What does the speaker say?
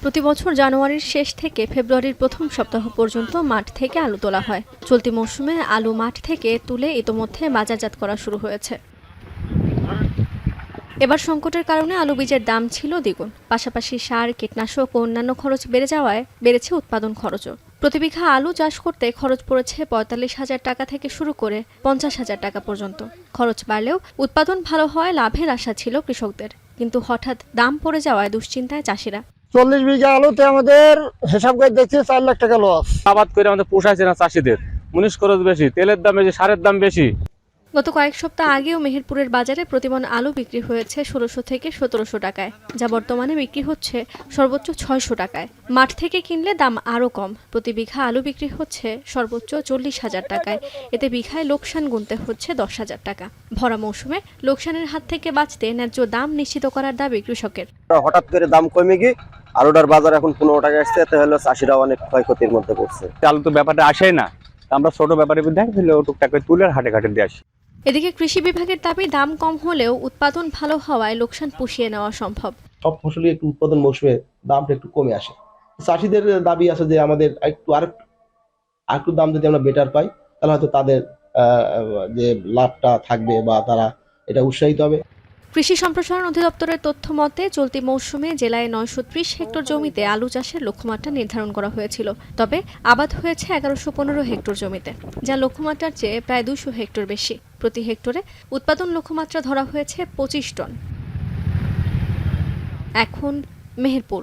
প্রতি বছর জানুয়ারির শেষ থেকে ফেব্রুয়ারির প্রথম সপ্তাহ পর্যন্ত মাঠ থেকে আলু তোলা হয়। চলতি মৌসুমে আলু মাঠ থেকে তুলে ইতোমধ্যে বাজারজাত করা শুরু হয়েছে। এবার সংকটের কারণে আলু বীজের দাম ছিল দ্বিগুণ, পাশাপাশি সার, কীটনাশক ও অন্যান্য খরচ বেড়ে যাওয়ায় বেড়েছে উৎপাদন খরচও। প্রতি বিঘা আলু চাষ করতে খরচ পড়েছে ৪৫,০০০ টাকা থেকে শুরু করে ৫০,০০০ টাকা পর্যন্ত। খরচ বাড়লেও উৎপাদন ভালো হওয়ায় লাভের আশা ছিল কৃষকদের, কিন্তু হঠাৎ দাম পড়ে যাওয়ায় দুশ্চিন্তায় চাষিরা। ৪০ বিঘা আলুতে আমাদের হিসাব করে দেখছি ৪ লাখ টাকা লস। আবাদ করে আমাদের পোষাইছে না চাষিদের, মুনিশ খরচ বেশি, তেলের দাম বেশি, সারের দাম বেশি। গত কয়েক সপ্তাহ আগেও মেহেরপুরের বাজারে প্রতিমণ আলু বিক্রি হয়েছে ১৬০০ থেকে ১৭০০ টাকায়, যা বর্তমানে বিক্রি হচ্ছে সর্বোচ্চ ৬০০ টাকায়। মাঠ থেকে কিনলে দাম আরও কম, প্রতি বিঘা আলু বিক্রি হচ্ছে সর্বোচ্চ ৪০,০০০ টাকায়। এতে বিঘায় লোকসান গুনতে হচ্ছে ১০,০০০ টাকা। ভরা মৌসুমে লোকসানের হাত থেকে বাঁচতে ন্যায্য দাম নিশ্চিত করার দাবি কৃষকের। হঠাৎ করে দাম কমে গিয়ে আলুটার বাজার এখন ১৫ টাকা আসছে, এতে হলো চাষিরা অনেক ক্ষয়ক্ষতির মধ্যে পড়ছে। আলু তো ব্যাপারটা আসেই না, আমরা ছোট ব্যাপারে দেখলে টুকটাক করে তুলে হাটে ঘাটে দিয়ে আসি। এদিকে কৃষি বিভাগের দাবি দাম কম হলেও উৎপাদন ভালো হওয়ায় লোকসান পুষিয়ে নেওয়া সম্ভব। সব ফসলই একটু উৎপাদন মৌসুমে দামটা একটু কমে আসে। চাষিদের দাবি আছে যে আমাদের আরেকটু দাম যদি আমরা বেটার পাই, তাহলে হয়তো তাদের যে লাভটা থাকবে বা তারা এটা উৎসাহিত হবে। কৃষি সম্প্রসারণ অধিদপ্তরের তথ্য মতে চলতি মৌসুমে জেলায় ৯৩০ হেক্টর জমিতে আলু চাষের লক্ষ্যমাত্রা নির্ধারণ করা হয়েছিল। তবে আবাদ হয়েছে ১১১৫ হেক্টর জমিতে, যা লক্ষ্যমাত্রার চেয়ে প্রায় ২০০ হেক্টর বেশি। প্রতি হেক্টরে উৎপাদন লক্ষ্যমাত্রা ধরা হয়েছে ২৫ টন। এখন মেহেরপুর।